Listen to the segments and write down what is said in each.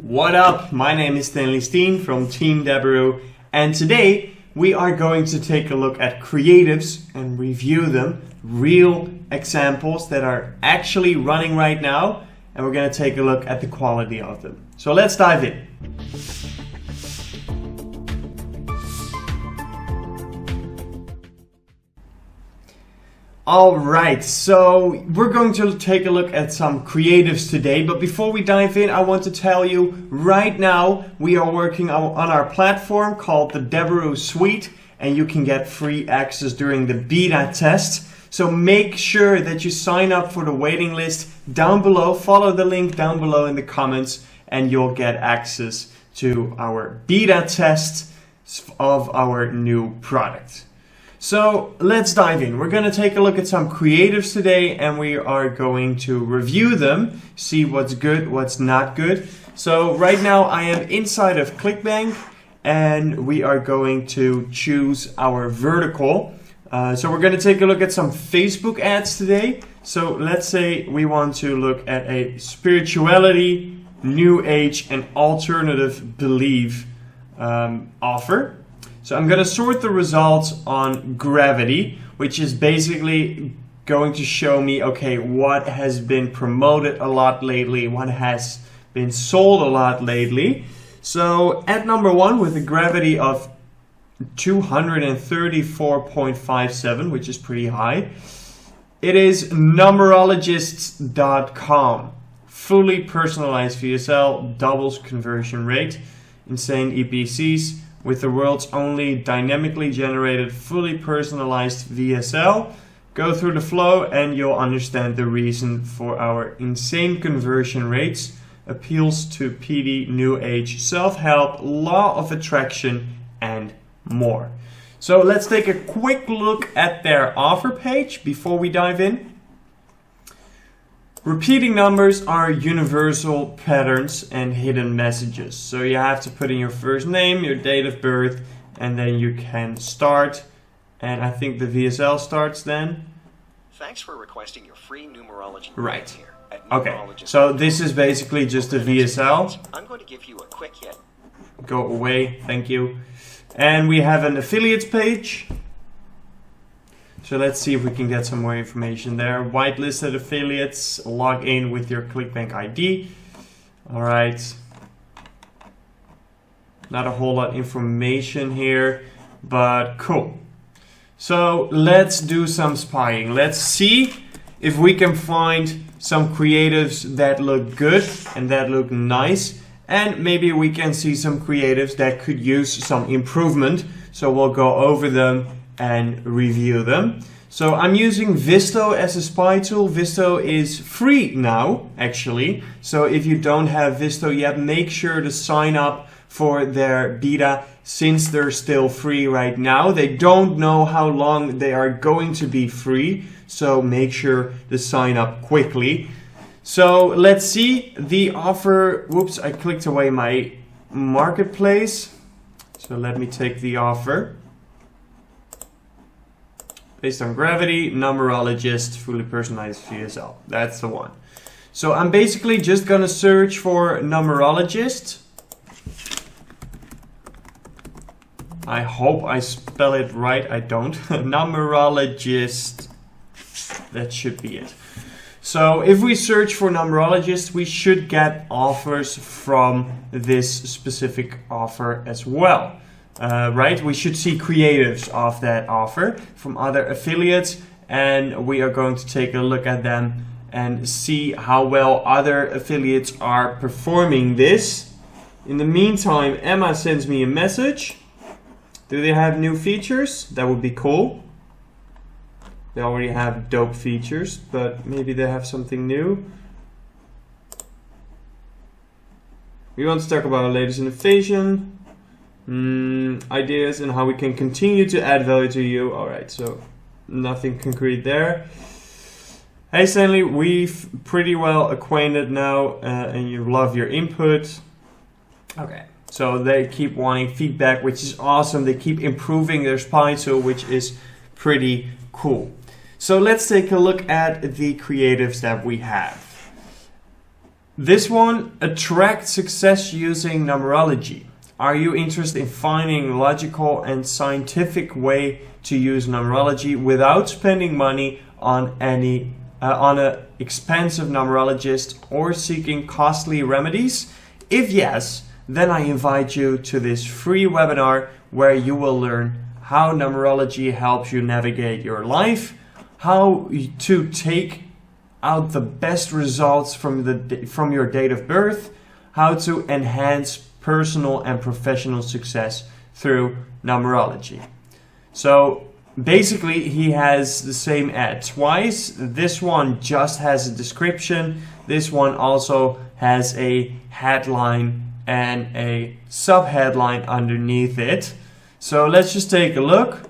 What up? My name is Stanley Steen from Team Deberoo, and today we are going to take a look at creatives and review them, real examples that are actually running right now, and we're going to take a look at the quality of them. So let's dive in. Alright, so we're going to take a look at some creatives today, but before we dive in, I want to tell you right now we are working on our platform called the Deberoo Suite, and you can get free access during the beta test. So make sure that you sign up for the waiting list down below, follow the link down below in the comments, and you'll get access to our beta test of our new product. So let's dive in. We're going to take a look at some creatives today, and we are going to review them, see what's good, what's not good. So right now I am inside of Clickbank, and we are going to choose our vertical. So we're going to take a look at some Facebook ads today. So let's say we want to look at a spirituality, new age, and alternative belief offer. So I'm going to sort the results on gravity, which is basically going to show me, okay, what has been promoted a lot lately, what has been sold a lot lately. So at number one with a gravity of 234.57, which is pretty high, it is numerologists.com. Fully personalized VSL, doubles conversion rate, insane EPCs, with the world's only dynamically generated, fully personalized VSL. Go through the flow and you'll understand the reason for our insane conversion rates. Appeals to PD, new age, self-help, law of attraction, and more. So let's take a quick look at their offer page before we dive in. Repeating numbers are universal patterns and hidden messages. So you have to put in your first name, your date of birth, and then you can start. And I think the VSL starts then. Thanks for requesting your free numerology. Right. Here at Okay. So this is basically just a VSL. I'm going to give you a quick hit. Go away. Thank you. And we have an affiliates page. So let's see if we can get some more information there. Whitelisted affiliates, log in with your Clickbank ID. All right. Not a whole lot of information here, but cool. So let's do some spying. Let's see if we can find some creatives that look good and that look nice. And maybe we can see some creatives that could use some improvement. So we'll go over them and review them. So I'm using Visto as a spy tool. Visto is free now, actually. So if you don't have Visto yet, make sure to sign up for their beta since they're still free right now. They don't know how long they are going to be free, so make sure to sign up quickly. So let's see the offer. Whoops, I clicked away my marketplace. So let me take the offer. Based on gravity, numerologist, fully personalized VSL. That's the one. So I'm basically just gonna search for numerologist. I hope I spell it right. I don't. Numerologist. That should be it. So if we search for numerologist, we should get offers from this specific offer as well. Right? We should see creatives of that offer from other affiliates, and we are going to take a look at them and see how well other affiliates are performing this. In the meantime, Emma sends me a message. Do they have new features? That would be cool. They already have dope features, but maybe they have something new. We want to talk about our latest innovation. Ideas and how we can continue to add value to you. Alright, so nothing concrete there. Hey Stanley, we've pretty well acquainted now and you love your input. Okay, so they keep wanting feedback, which is awesome. They keep improving their spy tool, which is pretty cool. So let's take a look at the creatives that we have. This one, attract success using numerology. Are you interested in finding a logical and scientific way to use numerology without spending money on an expensive numerologist or seeking costly remedies? If yes, then I invite you to this free webinar where you will learn how numerology helps you navigate your life, how to take out the best results from your date of birth, how to enhance personal and professional success through numerology. So basically he has the same ad twice. This one just has a description. This one also has a headline and a sub-headline underneath it. So let's just take a look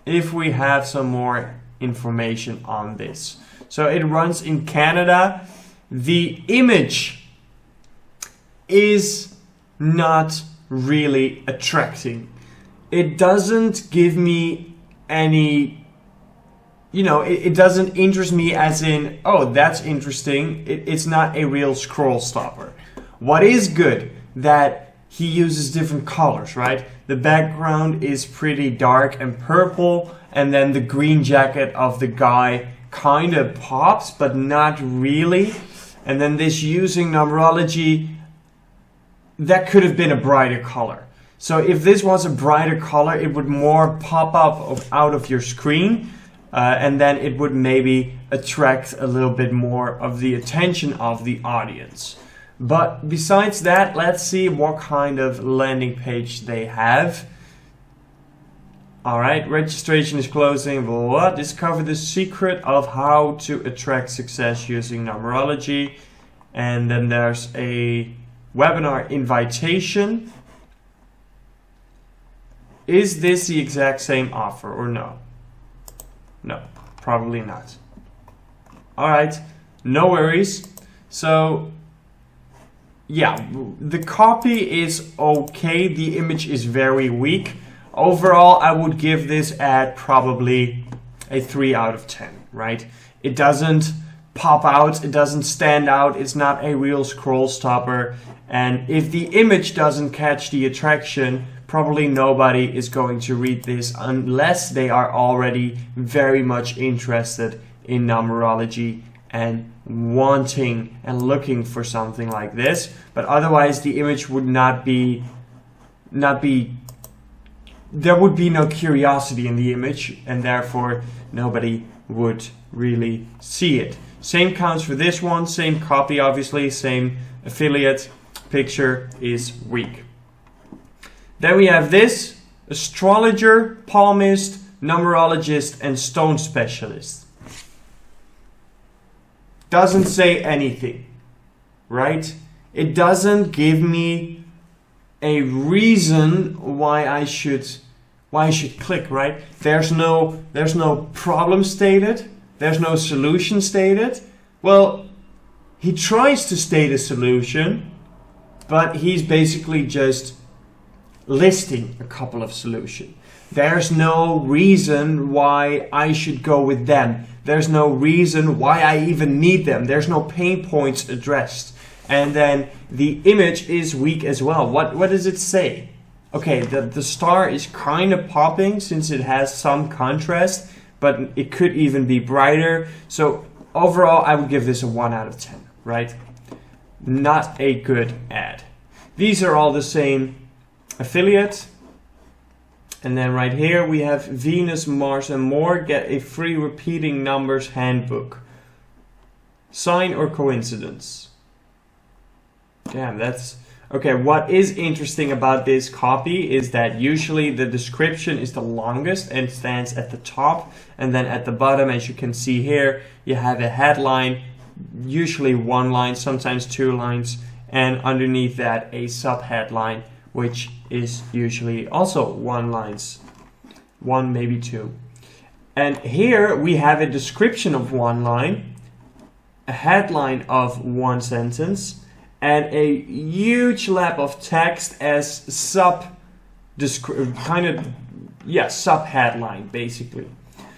if we have some more information on this. So it runs in Canada. The image is not really attracting. It doesn't give me any, it doesn't interest me as in, oh, that's interesting. It's not a real scroll stopper. What is good, that he uses different colors, right? The background is pretty dark and purple, and then the green jacket of the guy kind of pops, but not really. And then this using numerology, that could have been a brighter color. So if this was a brighter color, it would more pop up out of your screen, and then it would maybe attract a little bit more of the attention of the audience. But besides that, let's see what kind of landing page they have. Alright, registration is closing, blah, blah, blah. Discover the secret of how to attract success using numerology. And then there's a webinar invitation. Is this the exact same offer or no? No, probably not. Alright, no worries. So yeah, the copy is okay. The image is very weak. Overall, I would give this ad probably a 3 out of 10, right? It doesn't pop out, it doesn't stand out, it's not a real scroll stopper. And if the image doesn't catch the attraction, probably nobody is going to read this unless they are already very much interested in numerology and wanting and looking for something like this. But otherwise the image would not be there would be no curiosity in the image, and therefore nobody would really see it. Same counts for this one, same copy obviously, same affiliate. Picture is weak. Then we have this: astrologer, palmist, numerologist, and stone specialist. Doesn't say anything, right? It doesn't give me a reason why I should click, right? There's no problem stated. There's no solution stated. Well, he tries to state a solution, but he's basically just listing a couple of solutions. There's no reason why I should go with them. There's no reason why I even need them. There's no pain points addressed. And then the image is weak as well. What does it say? Okay, the star is kind of popping since it has some contrast, but it could even be brighter. So overall, I would give this a 1 out of 10, right? Not a good ad. These are all the same affiliate. And then right here we have Venus, Mars, and more. Get a free repeating numbers handbook. Sign or coincidence? Damn, that's... Okay, what is interesting about this copy is that usually the description is the longest and stands at the top. And then at the bottom, as you can see here, you have a headline, usually 1 line, sometimes 2 lines. And underneath that, a sub-headline, which is usually also 1 lines, 1 maybe 2. And here we have a description of 1 line, a headline of 1 sentence, and a huge lap of text as sub-headline basically.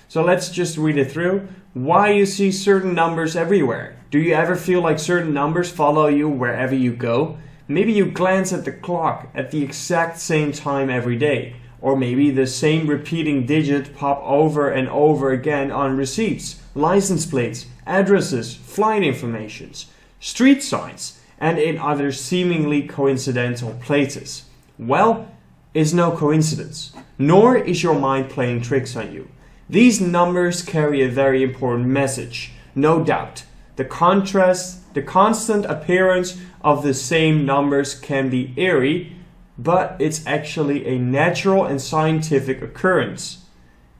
So let's just read it through. Why you see certain numbers everywhere. Do you ever feel like certain numbers follow you wherever you go? Maybe you glance at the clock at the exact same time every day. Or maybe the same repeating digit pop over and over again on receipts, license plates, addresses, flight informations, street signs, and in other seemingly coincidental places. Well, it's no coincidence, nor is your mind playing tricks on you. These numbers carry a very important message, no doubt. The constant appearance of the same numbers can be eerie, but it's actually a natural and scientific occurrence.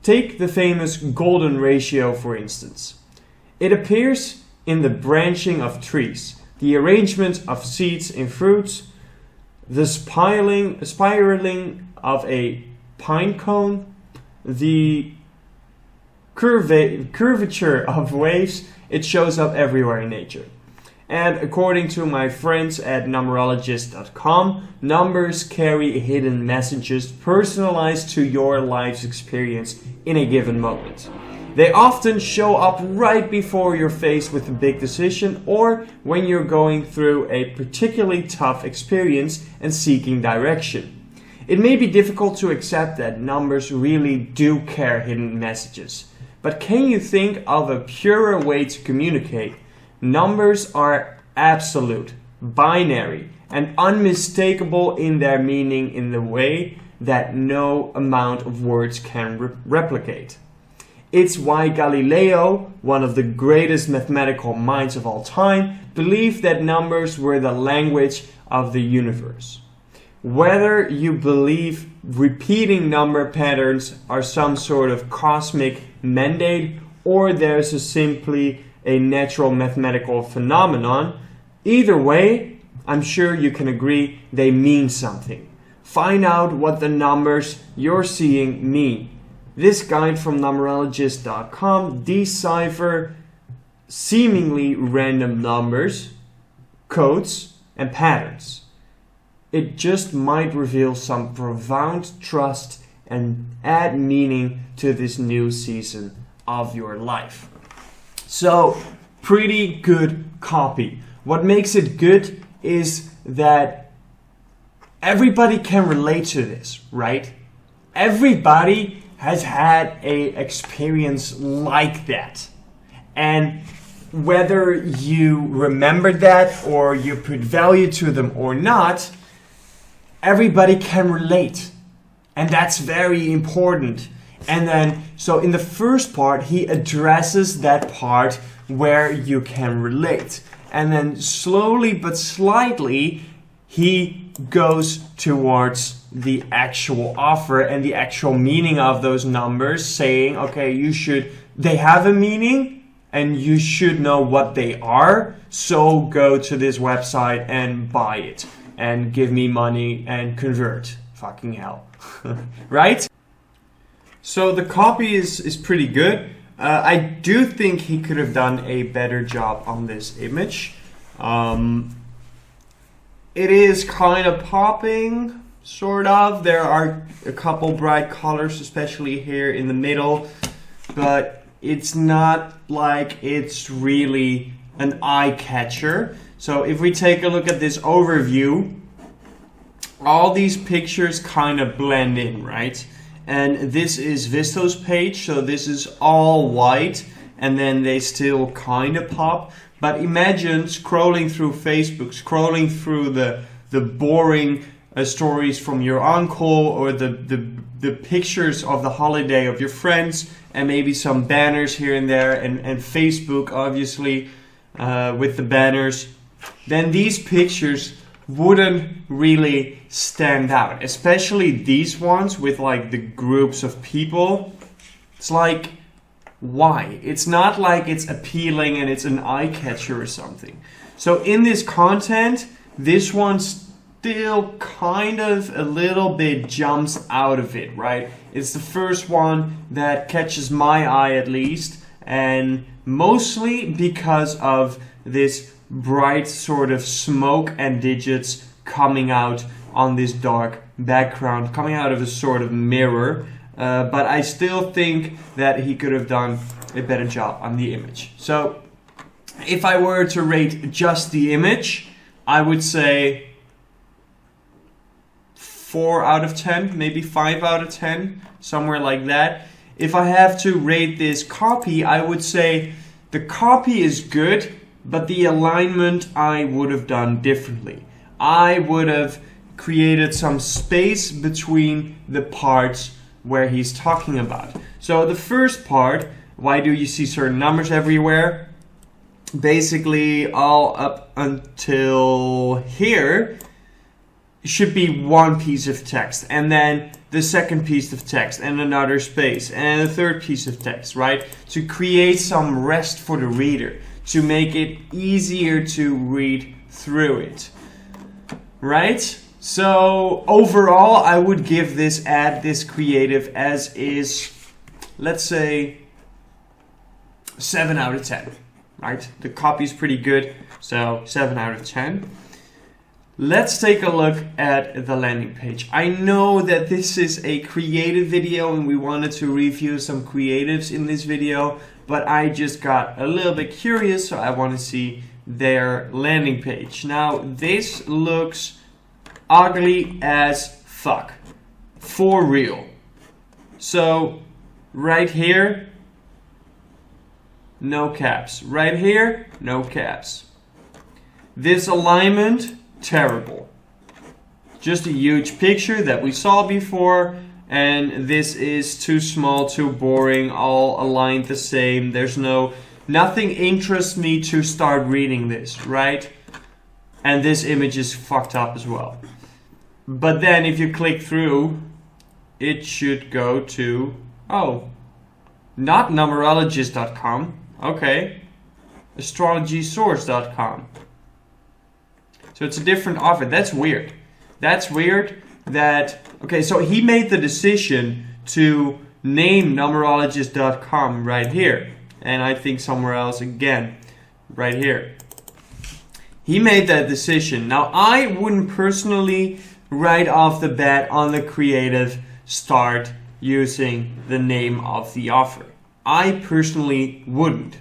Take the famous golden ratio, for instance. It appears in the branching of trees, the arrangement of seeds in fruits, the spiraling of a pine cone, the curvature of waves. It shows up everywhere in nature. And according to my friends at numerologist.com, numbers carry hidden messages personalized to your life's experience in a given moment. They often show up right before you're faced with a big decision or when you're going through a particularly tough experience and seeking direction. It may be difficult to accept that numbers really do carry hidden messages. But can you think of a purer way to communicate? Numbers are absolute, binary, and unmistakable in their meaning in the way that no amount of words can replicate. It's why Galileo, one of the greatest mathematical minds of all time, believed that numbers were the language of the universe. Whether you believe repeating number patterns are some sort of cosmic mandate or there's simply a natural mathematical phenomenon, either way, I'm sure you can agree they mean something. Find out what the numbers you're seeing mean. This guide from numerologist.com decipher seemingly random numbers, codes, and patterns. It just might reveal some profound trust and add meaning to this new season of your life. So, pretty good copy. What makes it good is that everybody can relate to this, right? Everybody has had a experience like that. And whether you remember that or you put value to them or not, everybody can relate. And that's very important. And then, so in the first part, he addresses that part where you can relate. And then slowly but slightly, he goes towards the actual offer and the actual meaning of those numbers, saying, okay, they have a meaning and you should know what they are. So go to this website and buy it and give me money and convert. Fucking hell. Right? So the copy is pretty good. I do think he could have done a better job on this image. It is kind of popping, sort of. There are a couple bright colors, especially here in the middle, but it's not like it's really an eye catcher. So if we take a look at this overview, all these pictures kind of blend in, right? And this is Visto's page, so this is all white, and then they still kind of pop. But imagine scrolling through Facebook, scrolling through the boring stories from your uncle, or the pictures of the holiday of your friends, and maybe some banners here and there, and Facebook obviously with the banners. Then these pictures wouldn't really stand out, especially these ones with like the groups of people. It's like, why? It's not like it's appealing and it's an eye catcher or something. So in this content, this one still kind of a little bit jumps out of it, right? It's the first one that catches my eye at least, and mostly because of this bright sort of smoke and digits coming out on this dark background, coming out of a sort of mirror. But I still think that he could have done a better job on the image. So if I were to rate just the image, I would say 4 out of 10, maybe 5 out of 10, somewhere like that. If I have to rate this copy, I would say the copy is good, but the alignment I would have done differently. I would have created some space between the parts where he's talking about. So the first part, why do you see certain numbers everywhere? Basically all up until here should be one piece of text, and then the second piece of text and another space and a third piece of text, right? To create some rest for the reader, to make it easier to read through it, right? So overall, I would give this ad, this creative as is, let's say 7 out of 10, right? The copy is pretty good, so 7 out of 10. Let's take a look at the landing page. I know that this is a creative video and we wanted to review some creatives in this video, but I just got a little bit curious, so I want to see their landing page. Now, this looks ugly as fuck. For real. So, right here, no caps. Right here, no caps. This alignment, terrible. Just a huge picture that we saw before, and this is too small, too boring, all aligned the same. There's nothing interests me to start reading this, right? And this image is fucked up as well. But then if you click through, it should go to, oh, not numerologist.com, okay, astrologysource.com. So it's a different offer. That's weird. That's weird that, okay, so he made the decision to name numerologist.com right here. And I think somewhere else again, right here. He made that decision. Now, I wouldn't personally, right off the bat on the creative, start using the name of the offer. I personally wouldn't.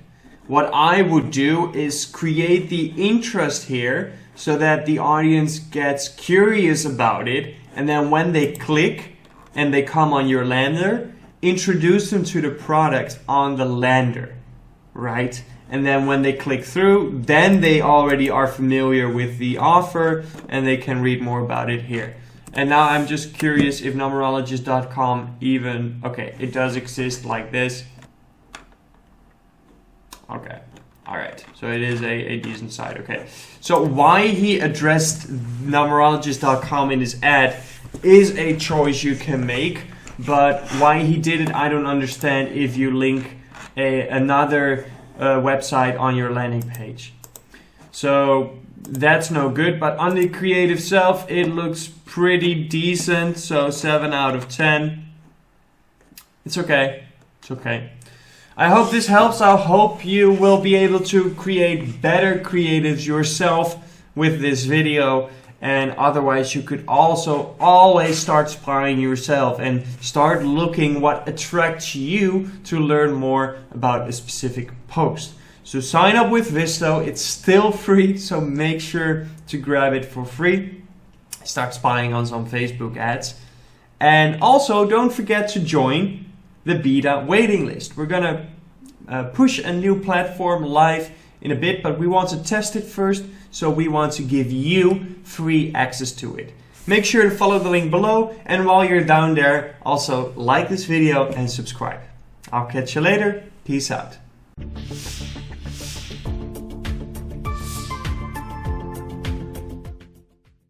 What I would do is create the interest here so that the audience gets curious about it, and then when they click and they come on your lander, introduce them to the product on the lander, right? And then when they click through, then they already are familiar with the offer and they can read more about it here. And now I'm just curious if numerologist.com even, okay, it does exist like this. Okay. All right, so it is a decent site, okay. So why he addressed numerologist.com in his ad is a choice you can make, but why he did it, I don't understand if you link another website on your landing page. So that's no good, but on the creative self, it looks pretty decent, so 7 out of 10. It's okay, it's okay. I hope this helps. I hope you will be able to create better creatives yourself with this video, and otherwise you could also always start spying yourself and start looking what attracts you to learn more about a specific post. So sign up with Visto. It's still free, so make sure to grab it for free. Start spying on some Facebook ads. And also don't forget to join the beta waiting list. We're gonna push a new platform live in a bit, but we want to test it first, so we want to give you free access to it. Make sure to follow the link below, and while you're down there, also like this video and subscribe. I'll catch you later. Peace out.